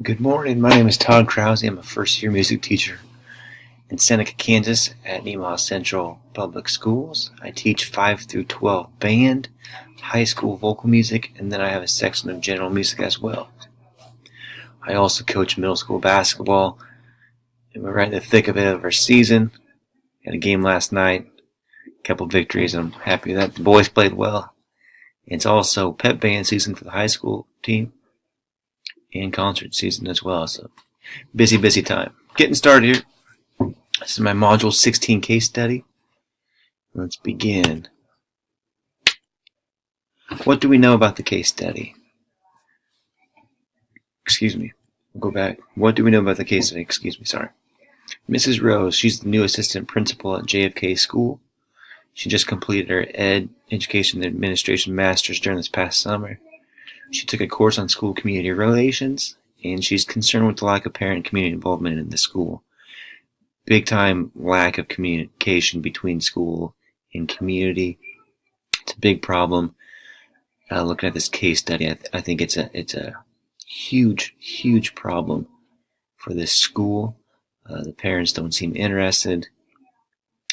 Good morning. My name is Todd Krause. I'm a first-year music teacher in Seneca, Kansas at Nemaha Central Public Schools. I teach 5 through 12 band, high school vocal music, and then I have a section of general music as well. I also coach middle school basketball, and we're right in the thick of it of our season. Had a game last night, a couple victories, and I'm happy that the boys played well. It's also pep band season for the high school team and concert season as well, so busy time. Getting started here. This is my Module 16 case study. Let's begin. What do we know about the case study? We'll go back. What do we know about the case study? Mrs. Rose, she's the new assistant principal at JFK School. She just completed her Education and Administration Master's during this past summer. She took a course on school community relations, and she's concerned with the lack of parent community involvement in the school. Big time lack of communication between school and community. It's a big problem. Looking at this case study, I think it's a huge problem for this school. The parents don't seem interested,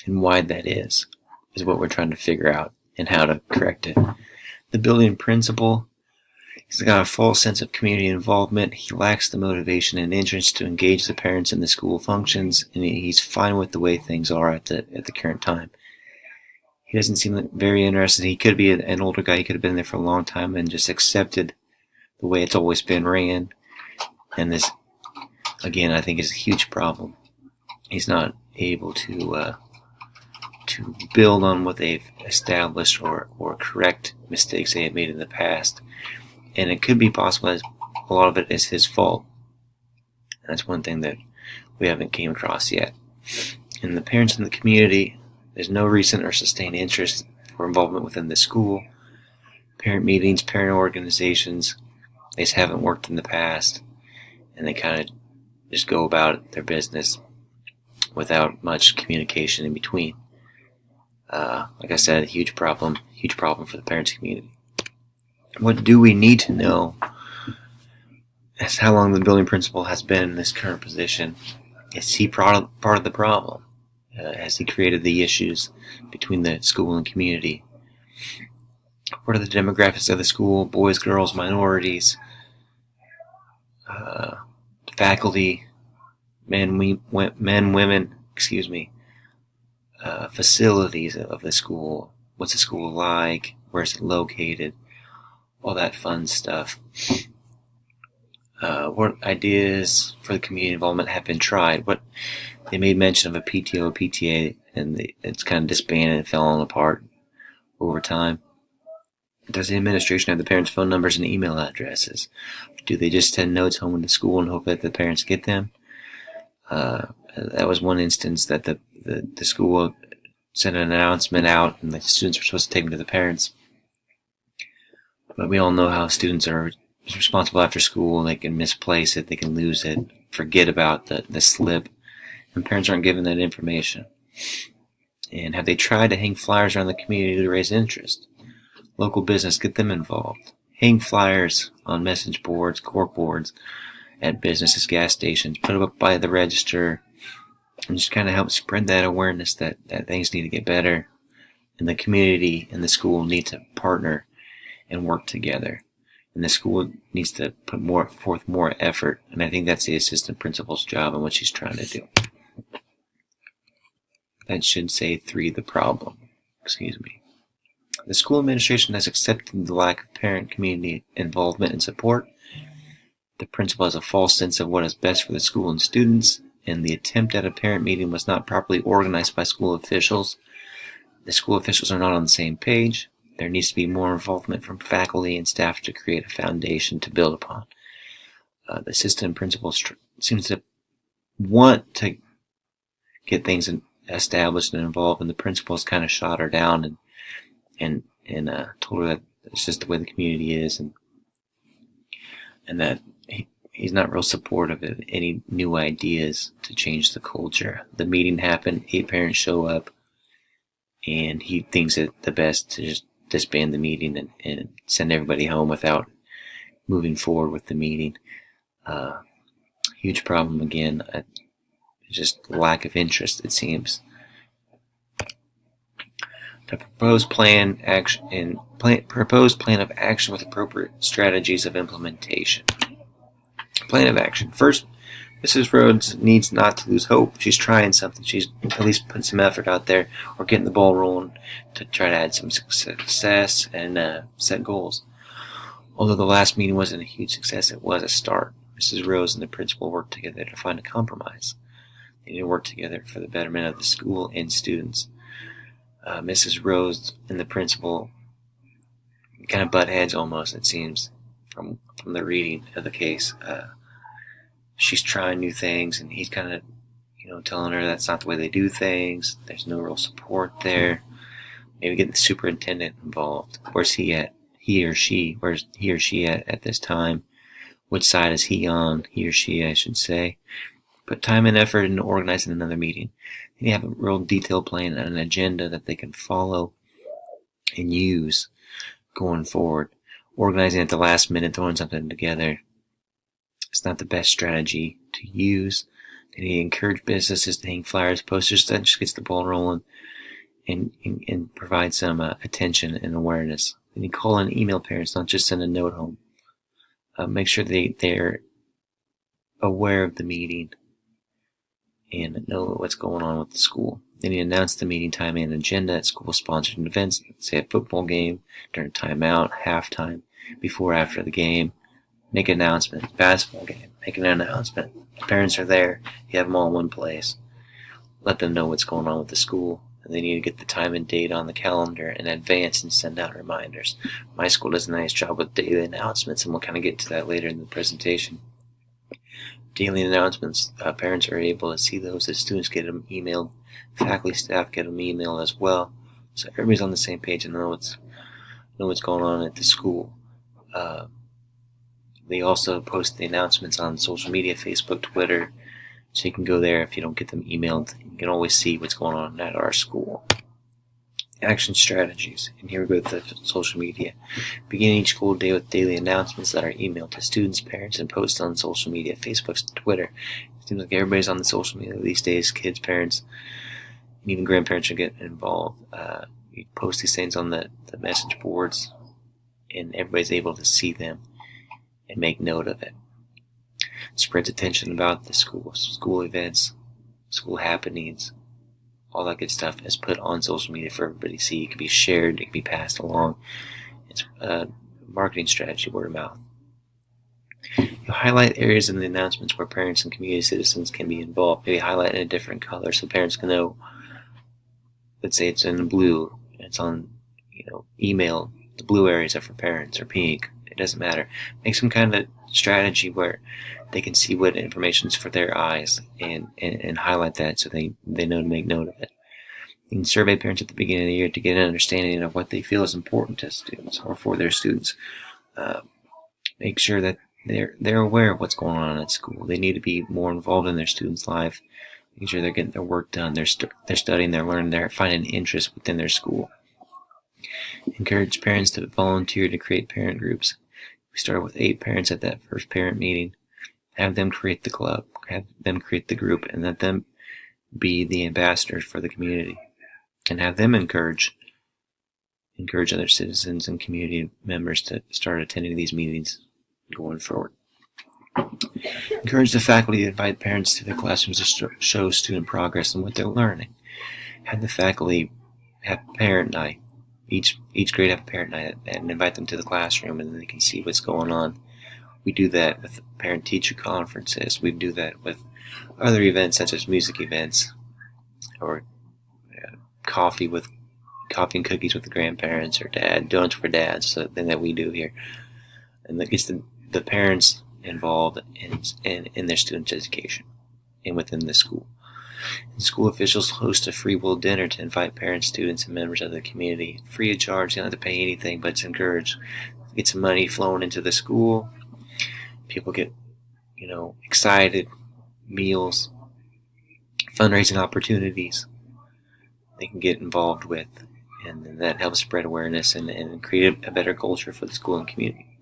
and why that is what we're trying to figure out and how to correct it. The building principal, he's got a false sense of community involvement. He lacks the motivation and interest to engage the parents in the school functions, and he's fine with the way things are at the current time. He doesn't seem very interested. He could be an older guy. He could have been there for a long time and just accepted the way it's always been ran. And this, again, I think is a huge problem. He's not able to build on what they've established or correct mistakes they have made in the past. And it could be possible that a lot of it is his fault. And that's one thing that we haven't came across yet. And the parents in the community, there's no recent or sustained interest for involvement within the school. Parent meetings, parent organizations, they just haven't worked in the past. And they kind of just go about their business without much communication in between. Like I said, a huge problem for the parents community. What do we need to know is how long the building principal has been in this current position. Is he part of the problem? Has he created the issues between the school and community? What are the demographics of the school? Boys, girls, minorities, faculty, women, facilities of the school. What's the school like? Where's it located? All that fun stuff. What ideas for the community involvement have been tried? What they made mention of a PTO, PTA, and it's kind of disbanded and fallen apart over time. Does the administration have the parents' phone numbers and email addresses? Do they just send notes home to school and hope that the parents get them? That was one instance that the school sent an announcement out, and the students were supposed to take them to the parents. But we all know how students are responsible after school. They can misplace it, they can lose it, forget about the slip, and parents aren't given that information. And have they tried to hang flyers around the community to raise interest? Local business, get them involved. Hang flyers on message boards, cork boards, at businesses, gas stations, put them up by the register, and just kind of help spread that awareness that things need to get better, and the community and the school need to partner and work together. And the school needs to put forth more effort, and I think that's the assistant principal's job and what she's trying to do. That should say 3, the problem. The school administration has accepted the lack of parent community involvement and support. The principal has a false sense of what is best for the school and students, and the attempt at a parent meeting was not properly organized by school officials. The school officials are not on the same page. There needs to be more involvement from faculty and staff to create a foundation to build upon. The assistant principal seems to want to get things established and involved, and the principal's kind of shot her down and told her that it's just the way the community is, and that he's not real supportive of any new ideas to change the culture. The meeting happened, 8 parents show up, and he thinks it the best to just disband the meeting and send everybody home without moving forward with the meeting. huge problem again. Just lack of interest, it seems. The proposed plan of action with appropriate strategies of implementation. Plan of action. First, Mrs. Rhodes needs not to lose hope. She's trying something. She's at least putting some effort out there, or getting the ball rolling to try to add some success and set goals. Although the last meeting wasn't a huge success, it was a start. Mrs. Rose and the principal worked together to find a compromise. They need to work together for the betterment of the school and students. Mrs. Rose and the principal kind of butt heads almost, it seems, from the reading of the case. She's trying new things, and he's kind of, telling her that's not the way they do things. There's no real support there. Maybe getting the superintendent involved. Where's he at? Where's he or she at this time? Which side is he on? He or she, I should say. Put time and effort into organizing another meeting. They have a real detailed plan and an agenda that they can follow and use going forward. Organizing at the last minute, throwing something together, it's not the best strategy to use. They need to encourage businesses to hang flyers, posters. That just gets the ball rolling and provide some attention and awareness. They need to call and email parents, not just send a note home. Make sure they're aware of the meeting and know what's going on with the school. They need to announce the meeting time and agenda at school-sponsored events, say a football game, during timeout, halftime, before, after the game. Make an announcement. Basketball game, make an announcement. The parents are there. You have them all in one place. Let them know what's going on with the school. And they need to get the time and date on the calendar in advance and send out reminders. My school does a nice job with daily announcements, and we'll kind of get to that later in the presentation. Daily announcements, parents are able to see those as students get them emailed. Faculty, staff get them emailed as well. So everybody's on the same page and know what's going on at the school. They also post the announcements on social media, Facebook, Twitter, so you can go there if you don't get them emailed. You can always see what's going on at our school. Action strategies. And here we go with the social media. Begin each school day with daily announcements that are emailed to students, parents, and posted on social media, Facebook, Twitter. It seems like everybody's on the social media these days. Kids, parents, and even grandparents are getting involved. You post these things on the message boards, and everybody's able to see them and make note of it. Spreads attention about the school events, school happenings, all that good stuff is put on social media for everybody to see. It can be shared, it can be passed along. It's a marketing strategy, word of mouth. You highlight areas in the announcements where parents and community citizens can be involved. Maybe highlight in a different color so parents can know. Let's say it's in blue, it's on email. The blue areas are for parents, or pink. It doesn't matter. Make some kind of strategy where they can see what information is for their eyes and highlight that so they know to make note of it. You can survey parents at the beginning of the year to get an understanding of what they feel is important to students or for their students. Make sure that they're aware of what's going on at school. They need to be more involved in their students' life. Making sure they're getting their work done. They're studying, they're learning, they're finding interest within their school. Encourage parents to volunteer to create parent groups. We started with 8 parents at that first parent meeting. Have them create the club, have them create the group, and let them be the ambassadors for the community. And have them encourage other citizens and community members to start attending these meetings going forward. Encourage the faculty to invite parents to their classrooms to show student progress and what they're learning. Have the faculty have parent night. Each grade have a parent night and invite them to the classroom, and then they can see what's going on. We do that with parent-teacher conferences. We do that with other events such as music events or coffee and cookies with the grandparents or donuts for dads. So the thing that we do here, and that gets the parents involved in their students' education and within the school. And school officials host a free will dinner to invite parents, students, and members of the community. Free of charge, you don't have to pay anything, but it's encouraged. Get some money flowing into the school. People get, excited. Meals, fundraising opportunities they can get involved with. And then that helps spread awareness and create a better culture for the school and community.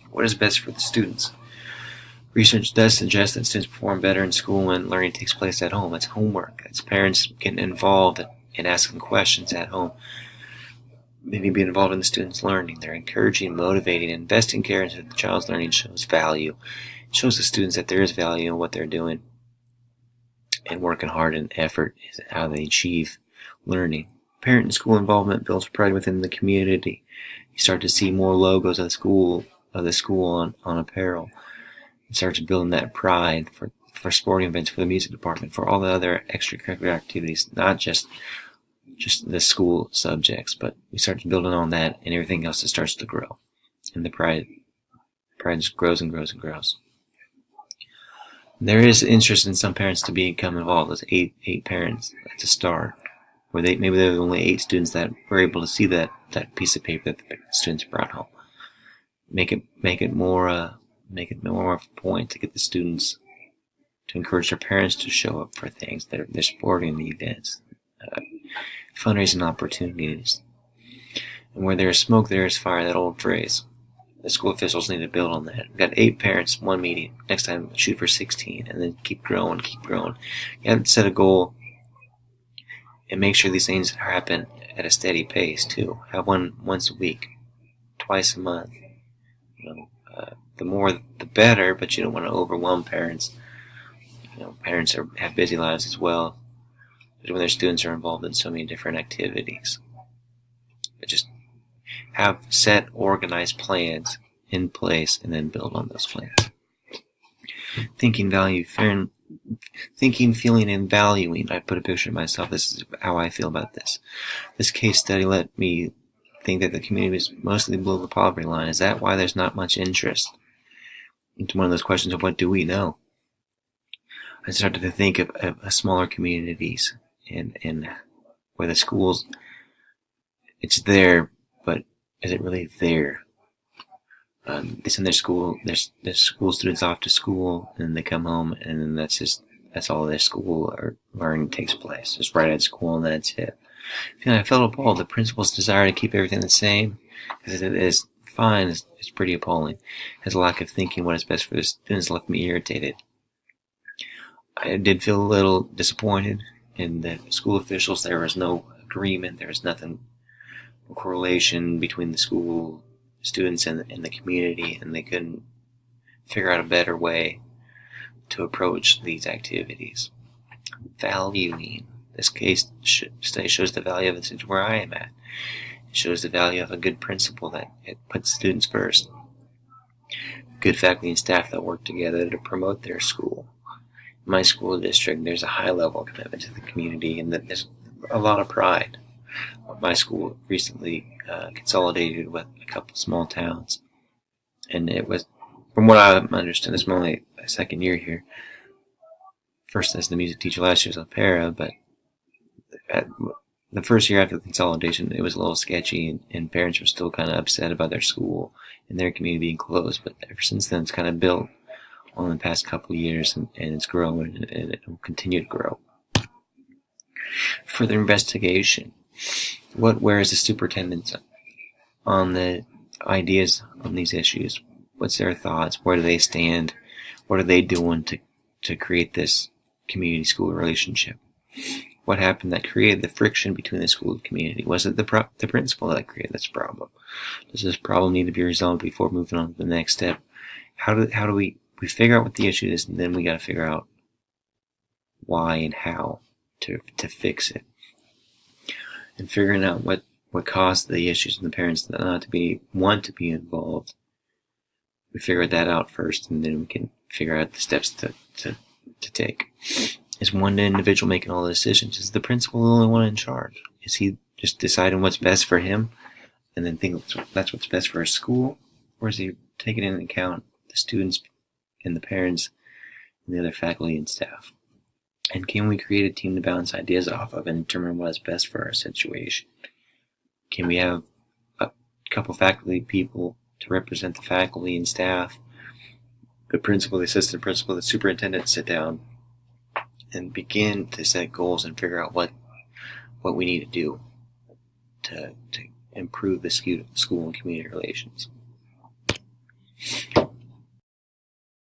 What is best for the students? Research does suggest that students perform better in school when learning takes place at home. It's homework. It's parents getting involved and asking questions at home. They need to be involved in the students' learning. They're encouraging, motivating, investing care into the child's learning shows value. It shows the students that there is value in what they're doing, and working hard and effort is how they achieve learning. Parent and school involvement builds pride within the community. You start to see more logos of the school on apparel. It starts building that pride for sporting events, for the music department, for all the other extracurricular activities, not just the school subjects, but we start building on that, and everything else starts to grow, and the pride just grows and grows and grows. There is interest in some parents to become involved. There's eight parents at the start, where maybe there were only 8 students that were able to see that piece of paper that the students brought home. Make it more of a point to get the students to encourage their parents to show up for things. They're supporting the events, fundraising opportunities. And where there is smoke, there is fire, that old phrase. The school officials need to build on that. We've got 8 parents, 1 meeting. Next time, shoot for 16, and then keep growing. You have to set a goal and make sure these things happen at a steady pace, too. Have one once a week, twice a month. The more, the better, but you don't want to overwhelm parents. Parents have busy lives as well, when their students are involved in so many different activities. But just have set, organized plans in place, and then build on those plans. Thinking, feeling, and valuing. I put a picture of myself. This is how I feel about this. This case study let me think that the community is mostly below the poverty line. Is that why there's not much interest? Into one of those questions of what do we know? I started to think of smaller communities and where the schools, it's there, but is it really there? They send their school students off to school, and they come home, and then that's all their school or learning takes place. Just right at school, and that's it. I felt appalled. The principal's desire to keep everything the same, because it is fine, is pretty appalling. His lack of thinking what is best for the students left me irritated. I did feel a little disappointed in the school officials. There was no agreement. There was no correlation between the school students and the community, and they couldn't figure out a better way to approach these activities. Valuing. This case study shows the value of the situation where I am at. It shows the value of a good principal that it puts students first. Good faculty and staff that work together to promote their school. In my school district, there's a high level of commitment to the community, and that there's a lot of pride. My school recently consolidated with a couple small towns, and it was, from what I understand, it's only my second year here. First as the music teacher, last year as a para, but the first year after the consolidation, it was a little sketchy, and parents were still kind of upset about their school and their community being closed. But ever since then, it's kind of built on the past couple of years, and it's growing, and it will continue to grow. Further investigation. Where is the superintendent on the ideas on these issues? What's their thoughts? Where do they stand? What are they doing to create this community school relationship? What happened that created the friction between the school and community? Was it the principal that created this problem? Does this problem need to be resolved before moving on to the next step? How do we figure out what the issue is, and then we got to figure out why and how to fix it. And figuring out what caused the issues and the parents not to want to be involved. We figure that out first, and then we can figure out the steps to take. Is one individual making all the decisions? Is the principal the only one in charge? Is he just deciding what's best for him and then think that's what's best for his school? Or is he taking into account the students and the parents and the other faculty and staff? And can we create a team to bounce ideas off of and determine what is best for our situation? Can we have a couple faculty people to represent the faculty and staff, the principal, the assistant principal, the superintendent, sit down and begin to set goals and figure out what we need to do to improve the school and community relations?